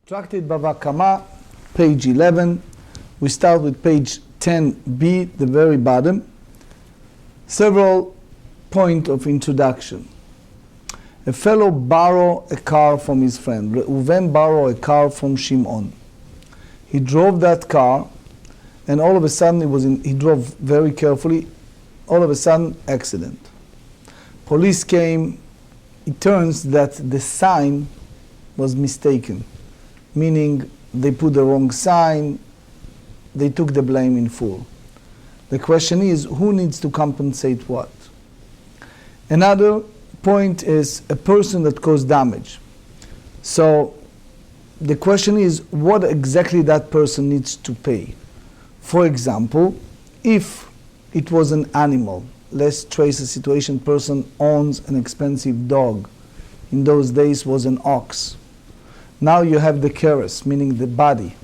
Tractate Bava Kamma, page 11. We start with page 10b, the very bottom. Several points of introduction. A fellow borrowed a car from his friend. Reuven borrowed a car from Shimon. He drove that car, and all of a sudden he drove very carefully. All of a sudden, accident. Police came. It turns that the sign was mistaken, meaning they put the wrong sign. They took the blame in full. The question is, who needs to compensate what? Another point is a person that caused damage. So the question is, what exactly that person needs to pay? For example, if it was an animal, let's trace a situation, person owns an expensive dog. In those days was an ox. Now you have the keres, meaning the body.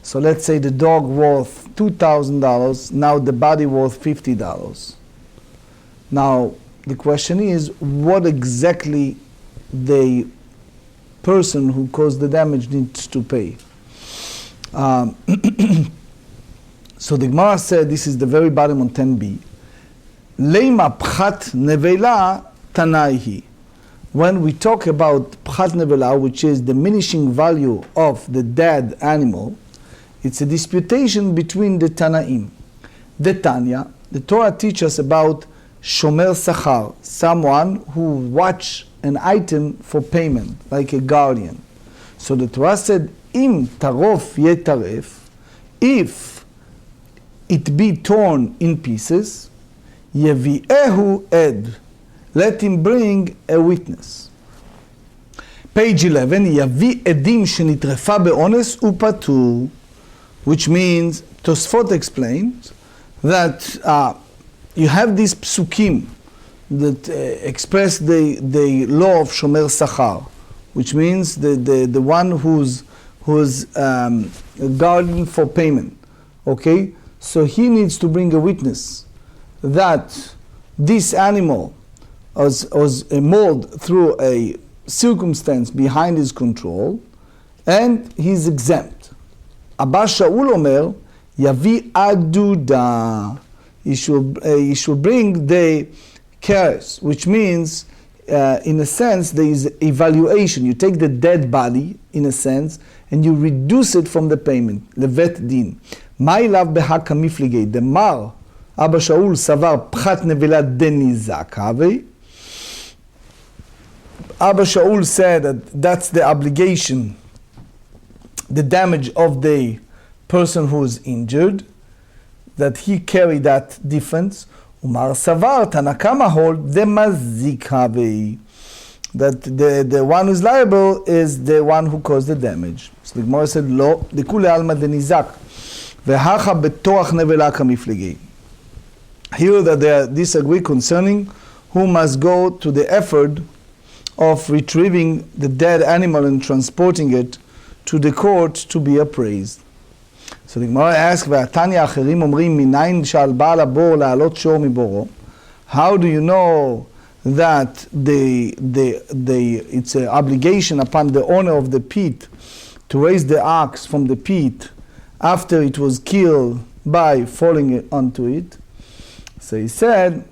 So let's say the dog worth $2,000, now the body worth $50. Now the question is, what exactly the person who caused the damage needs to pay? So the Gemara said, this is the very bottom on 10b. Leima pchat nevela tanaihi. When we talk about pchat nevela, which is diminishing value of the dead animal, it's a disputation between the Tanaim. The Tanya, the Torah teaches about shomer sachar, someone who watch an item for payment, like a guardian. So the Torah said, im tarof yetaref, if it be torn in pieces, yevi'ehu ed, let him bring a witness. Page 11, yavi edim shenitrefa be'ones upatur, which means, Tosfot explains that you have these psukim that express the law of shomer sachar, which means the one who's guarding for payment. Okay, so he needs to bring a witness that this animal was mauled through a circumstance behind his control, and he's exempt. Abba Shaul Omer, Yavi Aduda. He should bring the keres, which means, in a sense, there is evaluation. You take the dead body, in a sense, and you reduce it from the payment. Levet din. My love behaka mifligay. The mar Abba Shaul savar pchat nevela denizakave. Abba Shaul said that that's the obligation, the damage of the person who is injured, that he carried that difference. Umar savar tanakama hold the mazikave, that the one who is liable is the one who caused the damage. So the Gemara said, lo, the kule alma denizak, vehacha betoach nevela kamiflegi. Here that they disagree concerning who must go to the effort of retrieving the dead animal and transporting it to the court to be appraised. So the Gemara asks, "V'atanya acherim omrim minayin shal ba'al habor la'alot shor miboro." How do you know that it's an obligation upon the owner of the pit to raise the ox from the pit after it was killed by falling onto it? So he said,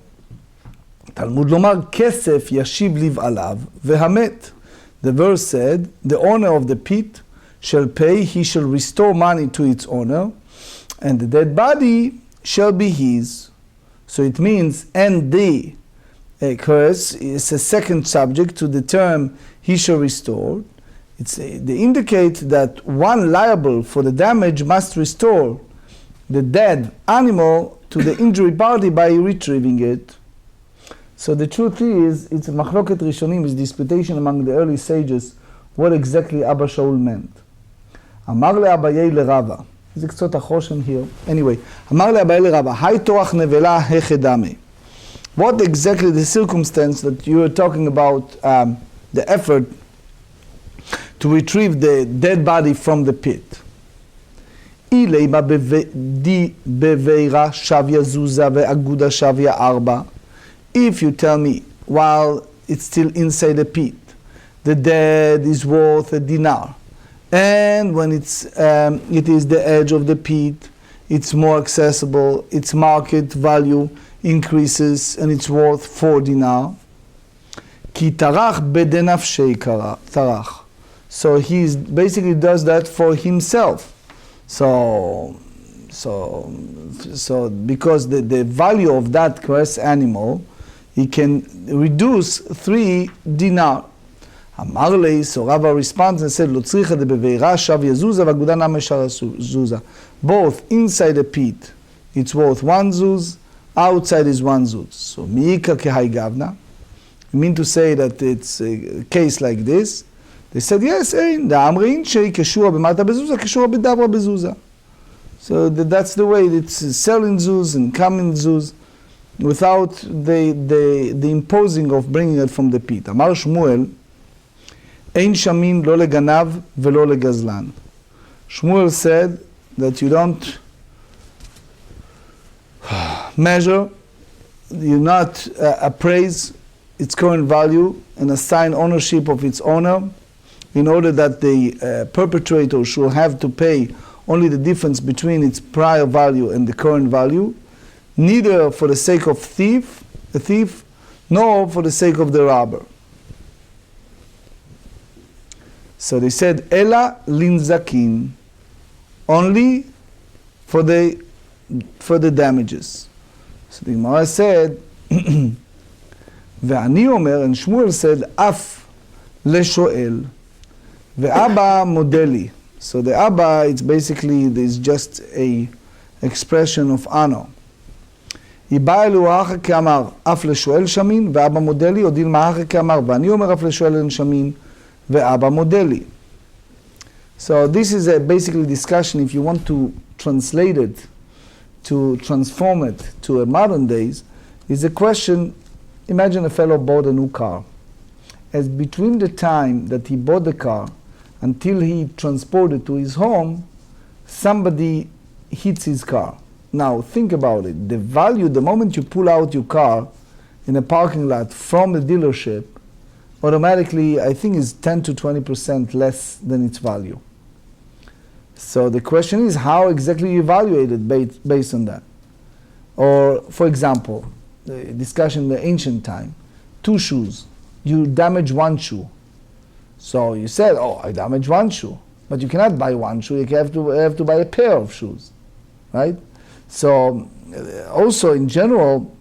Talmud lomar kesef yashiv liv alav vehamet. The verse said, the owner of the pit shall pay, he shall restore money to its owner, and the dead body shall be his. So it means, and the curse is a second subject to the term he shall restore. They indicate that one liable for the damage must restore the dead animal to the injured body by retrieving it. So the truth is, it's a machloket rishonim, is disputation among the early sages, what exactly Abba Shaul meant. Amar le'abayei le'rava. זה קצת החושן here. Anyway, אמר לאביי לרבא, היי תורח נבלה החדמי. What exactly the circumstance that you are talking about, the effort to retrieve the dead body from the pit? אילימה בבירה שביה זוזה ואגודה שביה ארבע. If you tell me, while it's still inside the pit, the dead is worth a dinar, And when it is the edge of the pit, it's more accessible, its market value increases, and it's worth 4 dinar. Ki tarach bedenafshei tarach. So he basically does that for himself. So because the value of that cursed animal, he can reduce 3 dinar. אמר לי, so Rava responds and said, לא צריכה דבבירה שב יזוזה והגודה נמה שער זוזה. Both inside the pit, it's worth 1 zuz, outside is 1 zuz. So מייקה כהי גבנה. You mean to say that it's a case like this? They said, yes, אין. דאמרין שהיא קשורה במטה בזוזה, קשורה בדברה בזוזה. So that's the way it's selling zuz and coming zuz without the imposing of bringing it from the pit. אמר שמואל, אין שמין לא לגנב ולא לגזלן. Shmuel said that you don't measure, you not appraise its current value and assign ownership of its owner in order that the perpetrator should have to pay only the difference between its prior value and the current value, neither for the sake of a thief, nor for the sake of the robber. So they said, Ela linzakin, only for the damages. So the Gemara said, Ve'ani omer, and Shmuel said, Af leshoel, ve'aba modeli. So the Abba, it's basically, it's just a expression of honor. Iba elu ha'acha ke'amar, Af leshoel shamin, ve'aba modeli, odil ma'acha ke'amar, ve'ani omer Af leshoel en shamin, ve'aba modeli. So this is a basically discussion, if you want to translate it, to transform it to a modern days, is a question, imagine a fellow bought a new car. As between the time that he bought the car until he transported to his home, somebody hits his car. Now think about it. The value, the moment you pull out your car in a parking lot from the dealership, automatically I think is 10 to 20% less than its value. So the question is, how exactly you evaluate it based on that? Or, for example, the discussion in the ancient time, 2 shoes, you damage 1 shoe. So you said, oh, I damaged 1 shoe. But you cannot buy 1 shoe, you have to buy a pair of shoes, right? So also in general,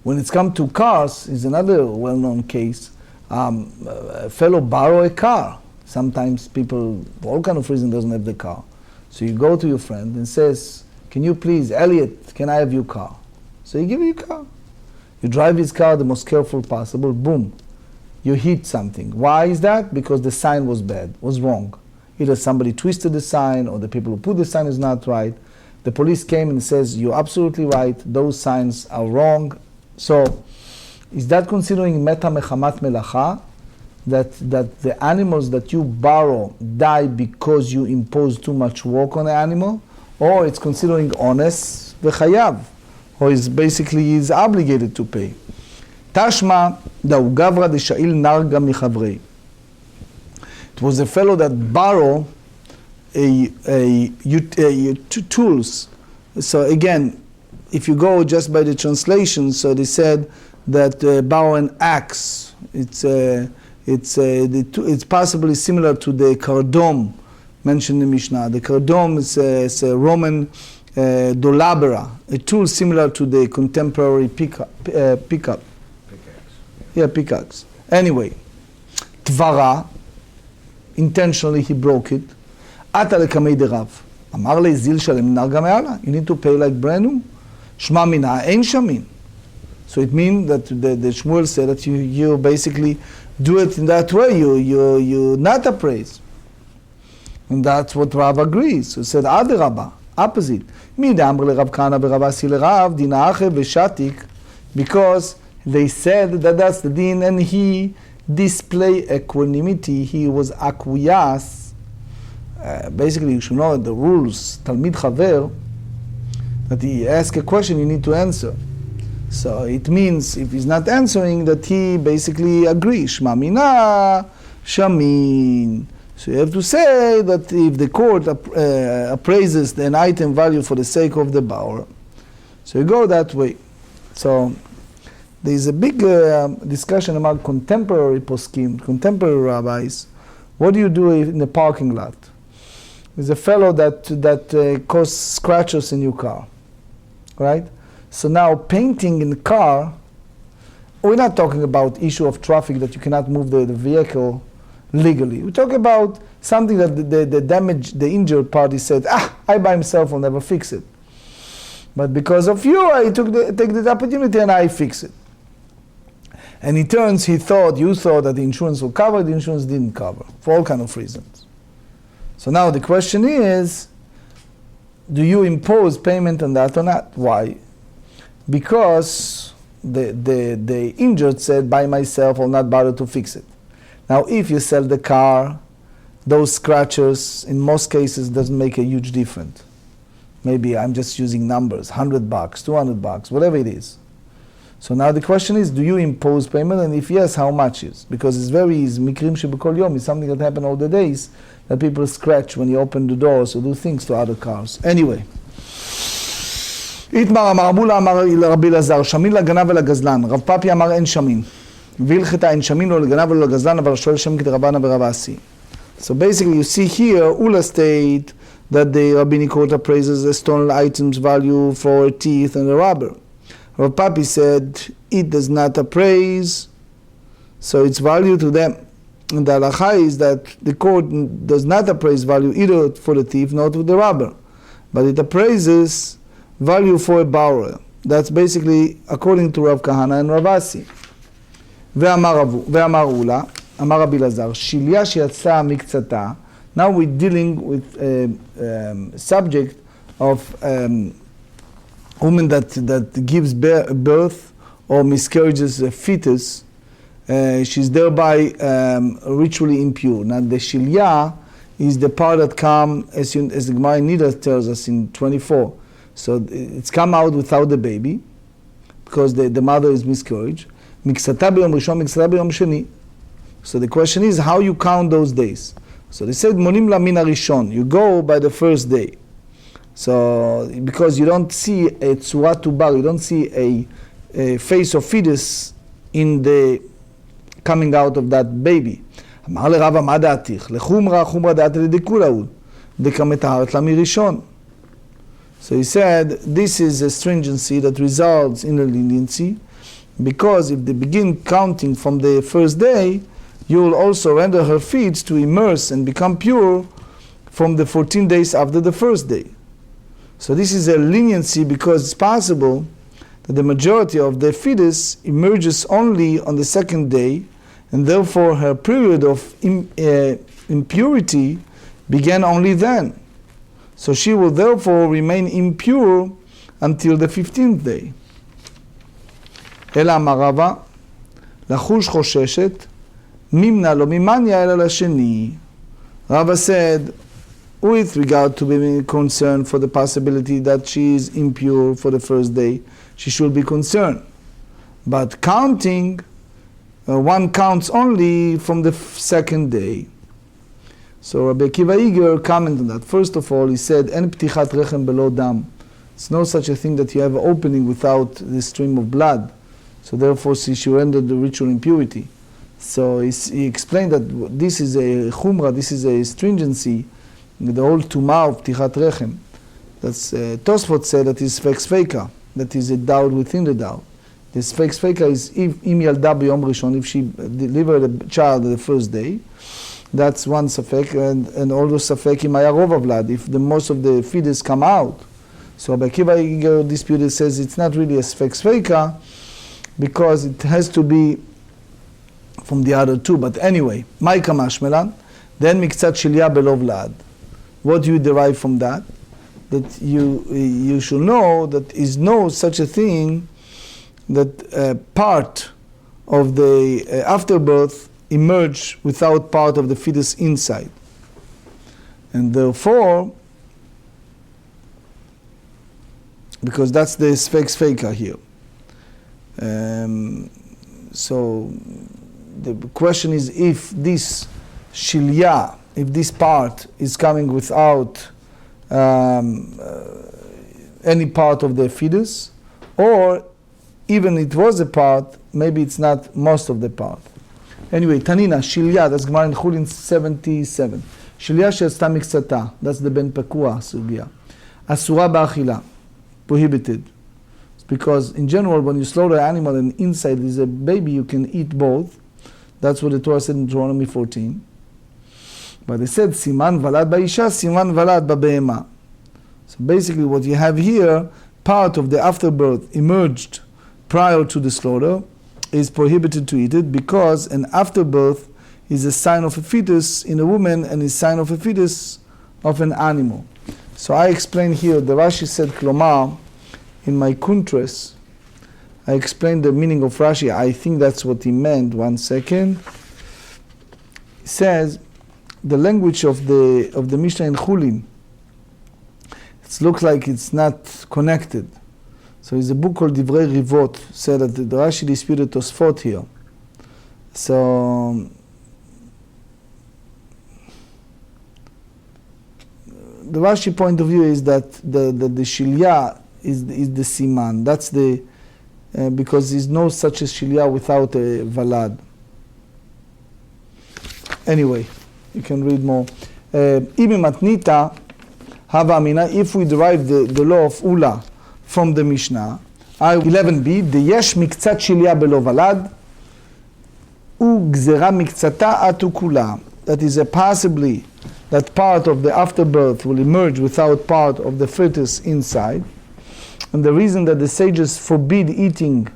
when it's come to cars, is another well-known case. A fellow borrow a car. Sometimes people, for all kind of reason, doesn't have the car. So you go to your friend and says, can you please, Elliot, can I have your car? So he give you a car. You drive his car the most careful possible, boom. You hit something. Why is that? Because the sign was bad, was wrong. Either somebody twisted the sign or the people who put the sign is not right. The police came and says, you're absolutely right, those signs are wrong. So is that considering meta mechamat melacha? That the animals that you borrow die because you impose too much work on the animal, or it's considering honest v'chayav, or is basically is obligated to pay. Tashma da'u gavra de'sha'il narga michavrei. It was a fellow that borrowed tools. So again, if you go just by the translation, so they said that borrow an axe. It's possibly similar to the kardom mentioned in Mishnah. The kardom is a Roman dolabra, a tool similar to the contemporary pickup. Pickaxe. Yeah, pickaxe. Anyway, tvara, intentionally he broke it. Ata lekamei derav. Amar le zil shalem narga me'ala. You need to pay like brand new. Shma mina ein shamin. So it means that the Shmuel said that you basically do it in that way, you not appraise. And that's what Rav agrees. So he said, Adarabba, opposite. Because they said that that's the din, and he displayed equanimity, he was acquiesced. Basically, you should know the rules, Talmid Chaver, that he asks a question, you need to answer. So it means if he's not answering, that he basically agrees. Shma mina shamin. So you have to say that if the court appraises an item value for the sake of the borrower, so you go that way. So there is a big discussion among contemporary poskim, contemporary rabbis. What do you do in the parking lot? There's a fellow that caused scratches in your car, right? So now painting in the car, we're not talking about issue of traffic that you cannot move the vehicle legally. We talk about something that the injured party said, I by himself will never fix it. But because of you, I take the opportunity and I fix it. And in turns, you thought that the insurance will cover, the insurance didn't cover, for all kind of reasons. So now the question is, do you impose payment on that or not? Why? Because the injured said, by myself, I'll not bother to fix it. Now, if you sell the car, those scratches, in most cases, doesn't make a huge difference. Maybe I'm just using numbers, $100, $200, whatever it is. So now the question is, do you impose payment? And if yes, how much is? Because it's very easy. Mikrim shebekol yom is something that happens all the days, that people scratch when you open the doors or do things to other cars. Anyway. איתמר אמר אבולה אמר לרבי אלעזר, שמין לגנב ולגזלן. רב פאפי אמר אין שמין. והלכתה אין שמין לא לגנב ולא לגזלן, אבל שואל שמין כדרבנן ורב אסי. So basically you see here, Ula state that the rabbinic court appraises the stolen items value for teeth and a rubber. Rav Papi said it does not appraise, so it's value to them. And the halacha is that the court does not appraise value either for the teeth nor for the rubber, but it appraises value for a borrower. That's basically according to Rav Kahana and Rav Asi. ואמר אולה, אמר רבי אלעזר, שליה שיצאה מקצתה. Now we're dealing with a subject of woman that gives birth or miscarriages a fetus. She's thereby ritually impure. Now the shilya is the part that comes, as the Gemarrah Nida tells us in 24. So it's come out without the baby, because the mother is miscarriage. Miksata b'yom rishon, miksata b'yom sheni. So the question is, how you count those days? So they said, monim la min harishon. You go by the first day. So because you don't see a tzura tubar, you don't see a face of fetus in the coming out of that baby. אמר לרבא מה דעתיך? לחומרה, חומרה דעתא לדקולאוד. דקמטהרת לה מראשון. So he said, this is a stringency that results in a leniency, because if they begin counting from the first day, you will also render her feet to immerse and become pure from the 14 days after the first day. So this is a leniency because it's possible that the majority of the fetus emerges only on the second day, and therefore her period of impurity began only then. So she will therefore remain impure until the 15th day. אלא אמר רבא, לחוש חוששת, מימנה לא ממניה אלא לשני. Rava said, with regard to being concerned for the possibility that she is impure for the first day, she should be concerned. But counting, one counts only from the second day. So Rabbi Akiva Iger commented on that. First of all, he said, En ptichat rechem belo dam. It's no such a thing that you have an opening without the stream of blood. So therefore, she rendered the ritual impurity. So he explained that this is a chumrah, this is a stringency, the whole tumah of ptichat rechem. That's Tosfot said that is sfek sfeika, that is a doubt within the doubt. The sfek sfeika is if im yalda b'yom rishon, if she delivered a child the first day, that's one safek, and all those safek im haya rov havlad, if the most of the fetus come out. So Rabbi Akiva Iger disputed, says it's not really a sfek sfeika, because it has to be from the other two. But anyway, Maika Mashmelan, then Miktzat Shilya Belov Lad. What do you derive from that? That you should know that is no such a thing that part of the afterbirth emerge without part of the fetus inside. And therefore, because that's the sfek sfeika here. So the question is, if this shilya if this part is coming without any part of the fetus, or even it was a part, maybe it's not most of the part. Anyway, Tanina, Shilya, that's Gemarrah in Chulin 77. Shilya she'atzta miktzata, that's the Ben Pekua Sugya. Asura ba'achila, prohibited. It's because in general, when you slaughter an animal and inside is a baby, you can eat both. That's what the Torah said in Deuteronomy 14. But they said, Siman valad ba'isha, Siman valad ba'behema. So basically what you have here, part of the afterbirth emerged prior to the slaughter, is prohibited to eat it because an afterbirth is a sign of a fetus in a woman and is a sign of a fetus of an animal. So I explain here, the Rashi said, Klomar, in my Kuntres, I explained the meaning of Rashi. I think that's what he meant. 1 second. He says, the language of the Mishnah in Chulin, it looks like it's not connected. So it's a book called Divrei Rivot, said that the Rashi disputed Tosfot here. So the Rashi point of view is that the Shilya is the Siman. That's the because there's no such a Shilya without a Valad. Anyway, you can read more. Matnita Hava Amina, if we derive the law of Ula from the Mishnah, 11b, the Yesh Miktzat Shilya Belo Valad, U Gzera Miktzata Atu Kula. That is possibly that part of the afterbirth will emerge without part of the fetus inside. And the reason that the sages forbid eating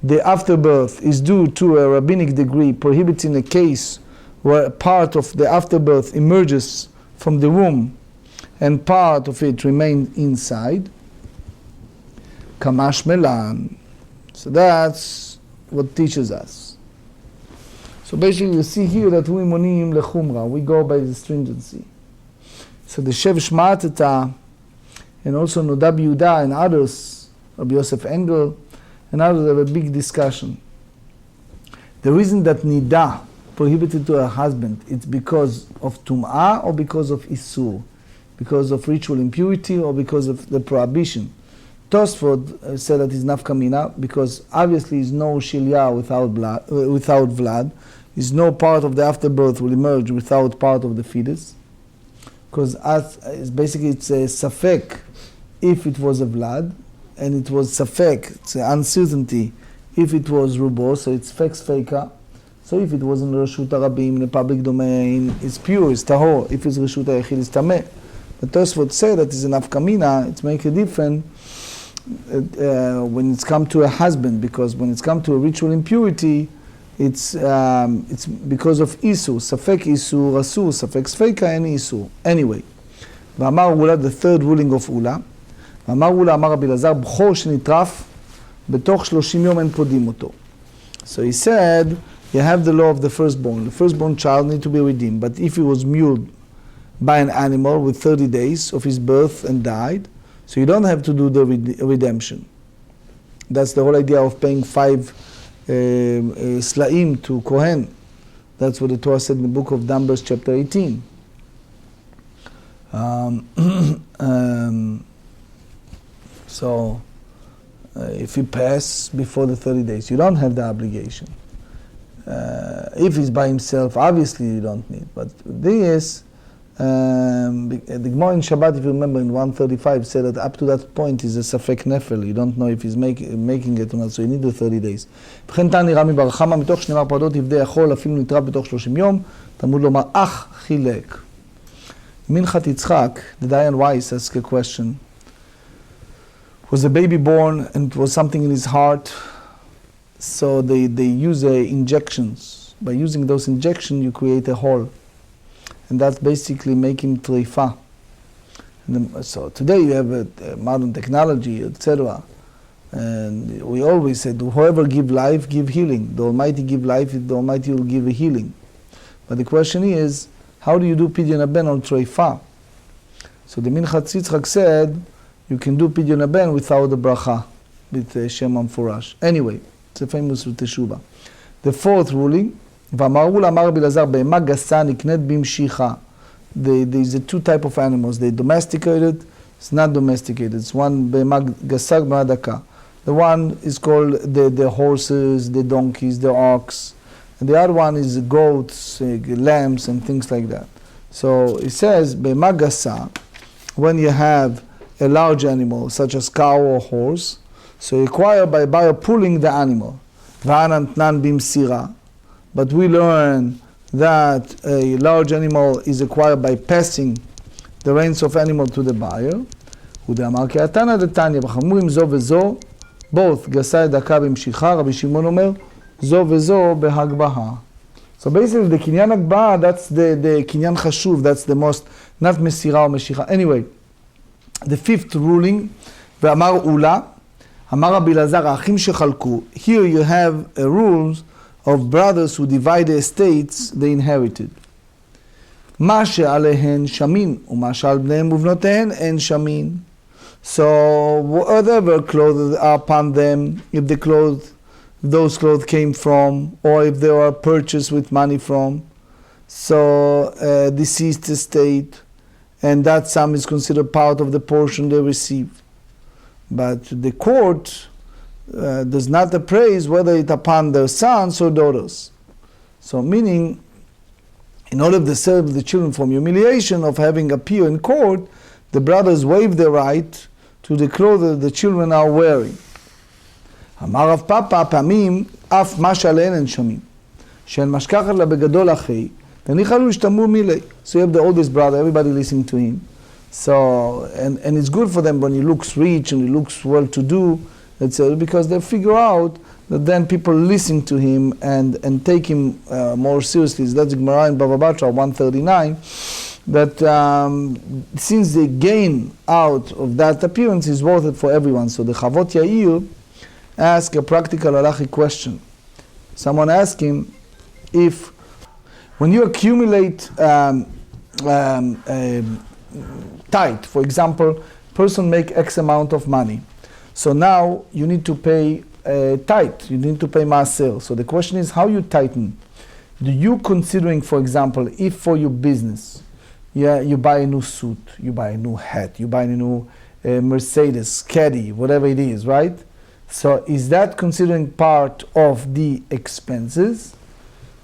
the afterbirth is due to a rabbinic decree prohibiting a case where part of the afterbirth emerges from the womb and part of it remains inside. Kamash Melan. So that's what teaches us. So basically you see here that we monim lechumra, we go by the stringency. So the Shev Shmatata and also Nodab Yehuda and others, Rabbi Yosef Engel and others have a big discussion. The reason that Nida prohibited to her husband, it's because of Tum'ah or because of Isur, because of ritual impurity or because of the prohibition. Tosfot said that it's nafka mina because obviously is no shilya without vlad, is no part of the afterbirth will emerge without part of the fetus, because basically it's a safek if it was a vlad, and it was safek, it's an uncertainty if it was rubo, so it's fex feka. So if it was in Reshut Arabim, in the public domain, it's pure, it's tahor. If it's Reshut Ayachid, it's tameh. But Tosfot say that it's an afkamina, it makes a difference when it's come to a husband, because when it's come to a ritual impurity, it's because of Isur, Safek Isur, Asur, Safek Sfeika, and Isur. Anyway, V'amar Ula, the third ruling of Ula, V'amar Ula, Amar Rabbi Lazar, B'chor shenitraf, betoch 30 yom en podim oto. So he said, you have the law of the firstborn. The firstborn child need to be redeemed. But if he was mauled by an animal with 30 days of his birth and died, so you don't have to do the redemption. That's the whole idea of paying 5 slaim to Kohen. That's what the Torah said in the book of Numbers chapter 18. So if you pass before the 30 days, you don't have the obligation. If he's by himself, obviously you don't need. But this, the Gemara in Shabbat, if you remember, in 135, said that up to that point is a safek nefel. You don't know if he's making it or not, so you need the 30 days. וכן תני רמי בר חמא, מתוך 12 פרדות יפדה יכול, אפילו נטרף בתוך 30 יום, תלמוד לומר אך חילק. מנחת יצחק, the Dayan Weiss asked a question. Was a baby born and it was something in his heart, so they use injections. By using those injections, you create a hole. And that's basically making treifa. So today you have modern technology, etc. And we always said, whoever give life, give healing. The Almighty give life, the Almighty will give a healing. But the question is, how do you do pidyon haben on treifa? So the Minchat Yitzchak said, you can do pidyon haben without the bracha, with Shem Amfurash. Anyway, it's a famous teshuva. The fourth ruling, ואמרו לה אמר רבי אלעזר בהמה גסה נקנית במשיכה there's two type of animals. They domesticated, it's not domesticated. It's one gasag b'adaka. The one is called the horses, the donkeys, the ox, and the other one is goats, lambs, and things like that. So it says b'magasa, when you have a large animal such as cow or horse, so you acquire by pulling the animal. V'anantnan b'msira. But we learn that a large animal is acquired by passing the reins of animal to the buyer. ודאמר כי התנא דתניא בחמורים זו וזו, both גסה דקה במשיכה, רבי שמעון אומר, זו וזו בהגבהה. So basically the קניין הגבהה, that's the קניין חשוב, that's the most, not מסירה או משיכה. Anyway, the fifth ruling, ואמר אולה, אמר רבי אלעזר, האחים שחלקו, here you have a rules of brothers who divide the estates they inherited. מה שעליהן שמין, ומה שעל בניהם ובנותיהן אין שמין. So whatever clothes are upon them, if those clothes came from, or if they were purchased with money from, so deceased estate, and that sum is considered part of the portion they receive. But the court does not appraise whether it upon their sons or daughters. So meaning, in order to save the children from humiliation of having appear in court, the brothers waive the right to the clothes that the children are wearing. אמר רב פאפא, פעמים אף מה שעליהן אין שמים, שהן משכחת לה בגדול אחי, וניחא לו השתמרו מילי. So you have the oldest brother, everybody listening to him. So, and it's good for them when he looks rich and he looks well-to-do, etc., because they figure out that then people listen to him and take him more seriously. That's Gemarrah in Bava Kamma 139, that since they gain out of that appearance is worth it for everyone. So the Chavot Yair ask a practical halachic question. Someone asked him, if when you accumulate tithe, for example, person make X amount of money, so now you need to pay tithe, you need to pay maaser. So the question is, how you tighten? Do you considering, for example, if for your business, you buy a new suit, you buy a new hat, you buy a new Mercedes, caddy, whatever it is, right? So is that considering part of the expenses?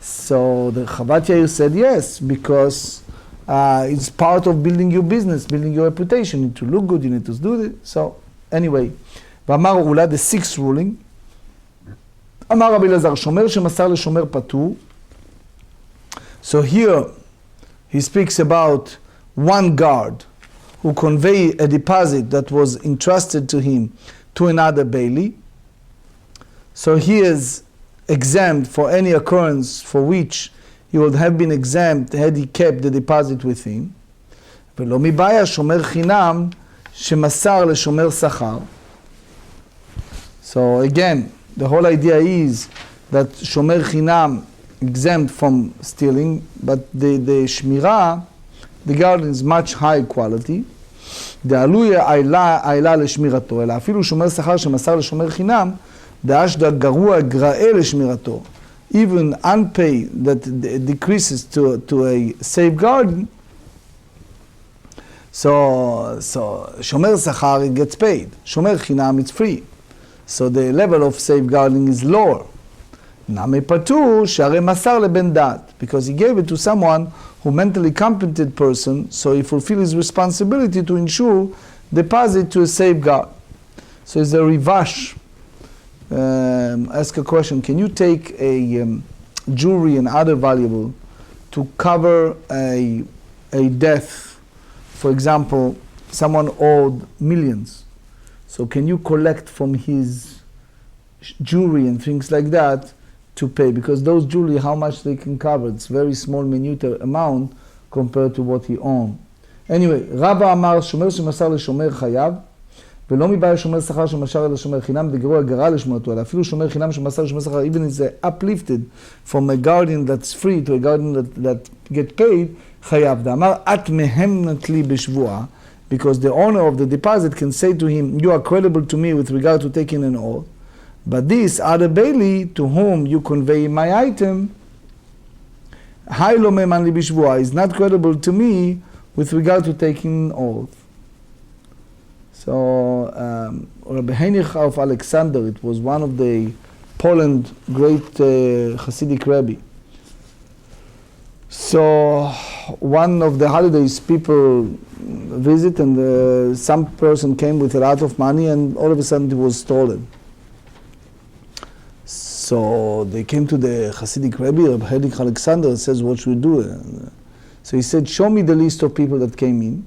So the Chavot Yair said yes, because it's part of building your business, building your reputation. You need to look good, you need to do it. So anyway, ואמר אולה, the sixth ruling, אמר רבי אלעזר, שומר שמסר לשומר פטור. So here he speaks about one guard who convey a deposit that was entrusted to him to another bailey. So he is exempt for any occurrence for which he would have been exempt had he kept the deposit with him. ולא מבעיה שומר חינם שמסר לשומר שכר. So again, the whole idea is that shomer chinam exempt from stealing, but the shmirah, the garden is much high quality. דעלויה העילה לשמירתו, אלא אפילו שומר שכר שמסר לשומר חינם, דאשדא גרוע גרעה לשמירתו. Even unpaid that decreases to a safeguard, so shomer sachar it gets paid. Shomer chinam it's free. So the level of safeguarding is lower. Name patur share masar leben dat, because he gave it to someone who mentally competent person, so he fulfill his responsibility to ensure deposit to a safeguard. So it's a rivash. Ask a question: can you take a jewelry and other valuable to cover a death? For example, someone owed millions. So can you collect from his jewelry and things like that to pay? Because those jewelry, how much they can cover, it's very small, minute amount compared to what he owned. Anyway, רבא אמר, שומר שמסר לשומר חייב, ולא מבעיה שומר שכר שמסר לשומר חינם, דגרוע גרע לשמורתו, אלא אפילו שומר חינם שמסר לשומר שכר, even if it's uplifted from a guardian that's free to a guardian that get paid, חייב. דאמר, את מהמנת לי בשבועה, because the owner of the deposit can say to him, you are credible to me with regard to taking an oath, but this other bailey to whom you convey my item, Hai lo me'eman li bishvuah, is not credible to me with regard to taking an oath. So Rabbi Heinrich of Alexander, it was one of the Poland great Hasidic Rabbi. So one of the holidays people visit, and some person came with a lot of money, and all of a sudden it was stolen. So they came to the Hasidic Rabbi, Rabbi Heinrich Alexander, and says, what should we do? So he said, show me the list of people that came in.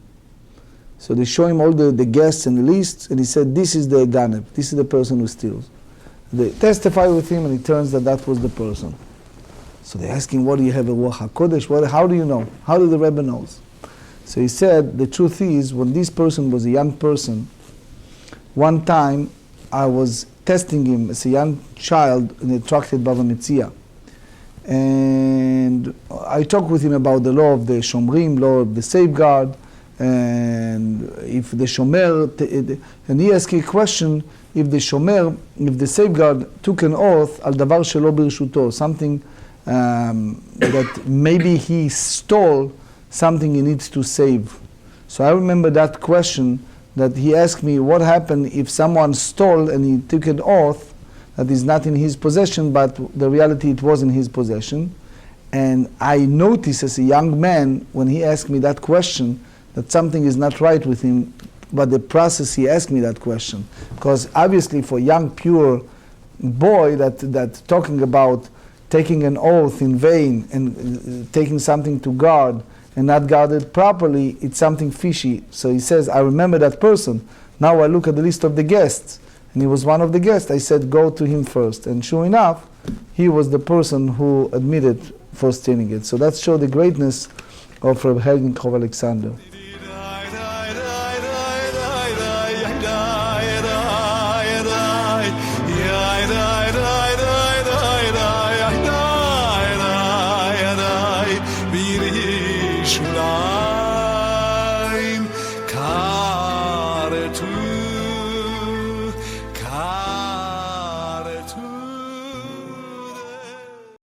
So they show him all the guests and the lists, and he said, this is the ganeb, this is the person who steals. They testify with him, and it turns that that was the person. So they ask him, what do you have a Ruach HaKodesh? How do you know? How do the Rebbe knows? So he said, the truth is, when this person was a young person, one time I was testing him as a young child in the Tractate Bava Kamma. And I talked with him about the law of the Shomrim, law of the safeguard, and if the Shomer, and he asked a question, if the Shomer, if the safeguard took an oath, al davar shelo birshuto, something that maybe he stole something he needs to save. So I remember that question that he asked me, what happened if someone stole and he took an oath that is not in his possession, but the reality it was in his possession. And I noticed as a young man, when he asked me that question, that something is not right with him, but the process he asked me that question. Because obviously for a young, pure boy that talking about taking an oath in vain and taking something to guard and not guard it properly, it's something fishy. So he says, I remember that person. Now I look at the list of the guests, and he was one of the guests. I said, go to him first. And sure enough, he was the person who admitted for stealing it. So that showed the greatness of Rabbi Heinrich of Alexander.